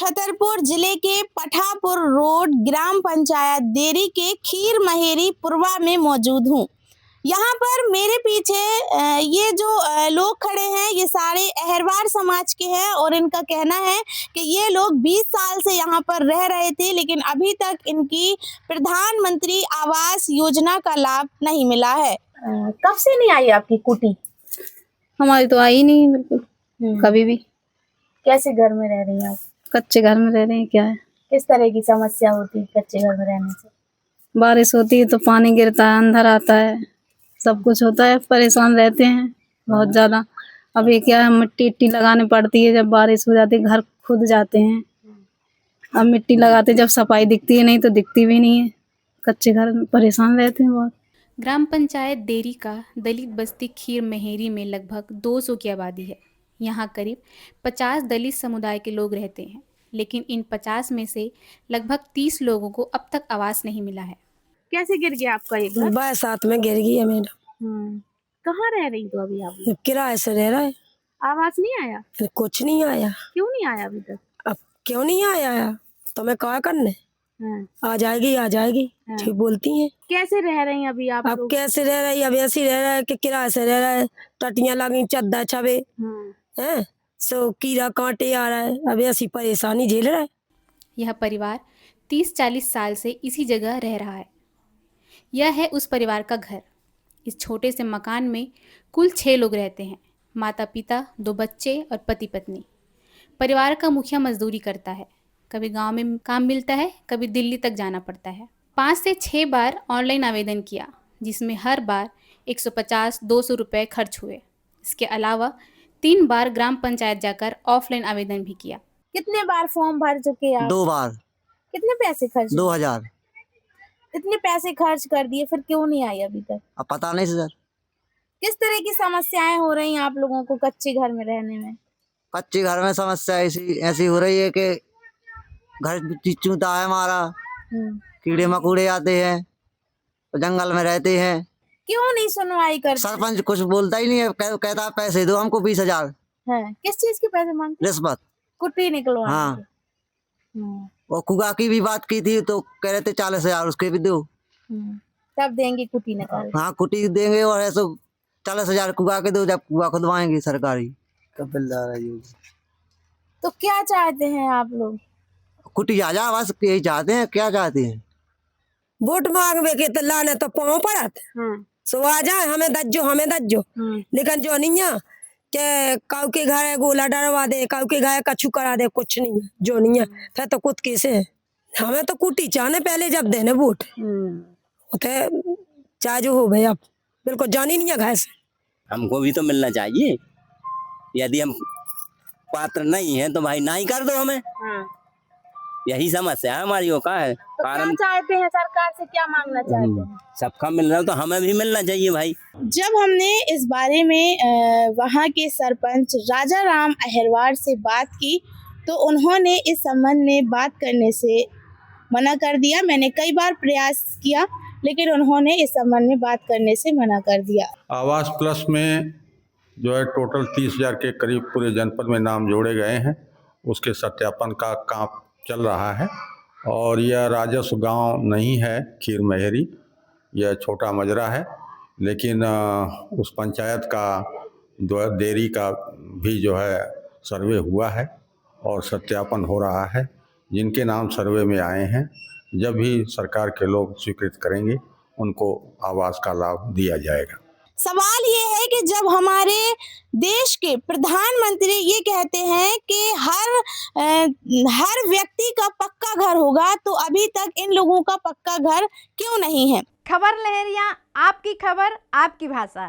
छतरपुर जिले के पठापुर रोड ग्राम पंचायत देरी के खीर महेरी पुरवा में मौजूद हूँ। यहाँ पर मेरे पीछे ये जो लोग खड़े हैं ये सारे अहरवार समाज के हैं और इनका कहना है कि ये लोग 20 साल से यहाँ पर रह रहे थे, लेकिन अभी तक इनकी प्रधानमंत्री आवास योजना का लाभ नहीं मिला है। कब से नहीं आई आपकी कुटी? हमारी तो आई नहीं बिल्कुल कभी भी। कैसे घर में रह रही हैं आप? कच्चे घर में रह रहे हैं। क्या है, किस तरह की समस्या होती है कच्चे घर में रहने से? बारिश होती है तो पानी गिरता है, अंधर आता है, सब कुछ होता है, परेशान रहते हैं बहुत ज्यादा। अभी क्या है, मिट्टी इट्टी लगानी पड़ती है, जब बारिश हो जाती है घर खुद जाते हैं। अब मिट्टी लगाते जब सफाई दिखती है, नहीं तो दिखती भी नहीं है। कच्चे घर में परेशान रहते हैं बहुत। ग्राम पंचायत देरी का दलित बस्ती खीर महेरी में लगभग 200 की आबादी है। यहाँ करीब 50 दलित समुदाय के लोग रहते हैं, लेकिन इन 50 में से लगभग 30 लोगों को अब तक आवास नहीं मिला है। कैसे गिर गया आपका ये घर? बरसात में गिर गई है मैडम। कहाँ रह रही तो अभी आप? किराए से रह रहा है। आवास नहीं आया? कुछ नहीं आया। क्यों नहीं आया अभी तक? अब क्यों नहीं आया तो मैं क्या करने? आ जाएगी आ जाएगी, ठीक बोलती हैं। कैसे रह रही हैं अभी आप अब लोग? कैसे रह रही? अब ऐसी रह रहा है कि किराए से रह रहा है, टटियां लगी, चद्दा छबे हैं, सो कीड़ा कांटे आ रहा है, अब ऐसी परेशानी झेल रहा है। यह परिवार 30-40 साल से इसी जगह रह रहा है। यह है उस परिवार का घर। इस छोटे से मकान में कुल 6 लोग रहते हैं, माता पिता, 2 बच्चे और पति पत्नी। परिवार का मुखिया मजदूरी करता है, कभी गांव में काम मिलता है, कभी दिल्ली तक जाना पड़ता है। 5 से 6 बार ऑनलाइन आवेदन किया, जिसमें हर बार 150-200 रुपये खर्च हुए। इसके अलावा 3 बार ग्राम पंचायत जाकर ऑफलाइन आवेदन भी किया। कितने बार फॉर्म भर चुके आप? 2 बार। कितने पैसे खर्च? 2000। इतने पैसे खर्च कर दिए, फिर क्यों नहीं आई अभी तक? अब पता नहीं सर। किस तरह की समस्याएं हो रही हैं आप लोगों को कच्चे घर में रहने में? कच्चे घर में समस्या ऐसी हो रही है कि घर चूता है हमारा, कीड़े मकोड़े आते हैं, तो जंगल में रहते हैं। क्यों नहीं सुनवाई करते? सरपंच कुछ बोलता ही नहीं है, कहता है पैसे दो हमको 20,000। है किस चीज के पैसे मांगते? रिश्वत। कुट्टी निकलवाने हाँ। के। और कुगा की भी बात की थी तो कह रहे थे 40,000 उसके भी दो। तब देंगे कुट्टी निकाल। हाँ कुटी देंगे और ऐसे 40,000 कुगा के दो, जब कुगा खुदवाएंगे सरकारी। कबिलदार है। तो क्या चाहते हैं आप लोग? कुटी आ जा, बस यही चाहते हैं। क्या चाहते हैं? वोट मांगवे के तो लाने तो पाँव पड़त, सो आ जाए हमें दज्जो। लेकिन जो नहीं है के काऊ के घर है गोला डरवा दे, काऊ के घर कछु करा दे, कुछ नहीं है। जो नहीं है फिर तो खुद कैसे है। हमें तो कुटी चाहने पहले जब देने वोट उठे चाहे जो हो भैया, बिल्कुल जानी नहीं है घर से। हमको भी तो मिलना चाहिए। यदि हम पात्र नहीं है तो भाई ना ही कर दो हमें। यही समस्या है हमारी। का है तो क्या चाहते हैं सरकार से, क्या मांगना चाहते हैं? सबका मिल रहा है तो हमें भी मिलना चाहिए भाई। जब हमने इस बारे में वहाँ के सरपंच राजा राम अहरवार से बात की तो उन्होंने इस संबंध में बात करने से मना कर दिया। मैंने कई बार प्रयास किया लेकिन उन्होंने इस संबंध में बात करने से मना कर दिया। आवास प्लस में जो है टोटल 30,000 के करीब पूरे जनपद में नाम जोड़े गए हैं। उसके सत्यापन का काम चल रहा है और यह राजस्व गांव नहीं है खीर महेरी, यह छोटा मजरा है। लेकिन उस पंचायत का देरी का भी जो है सर्वे हुआ है और सत्यापन हो रहा है। जिनके नाम सर्वे में आए हैं, जब भी सरकार के लोग स्वीकृत करेंगे उनको आवास का लाभ दिया जाएगा। सवाल ये है कि जब हमारे देश के प्रधानमंत्री ये कहते हैं कि हर व्यक्ति का पक्का घर होगा, तो अभी तक इन लोगों का पक्का घर क्यों नहीं है? खबर लहरिया, आपकी खबर आपकी भाषा।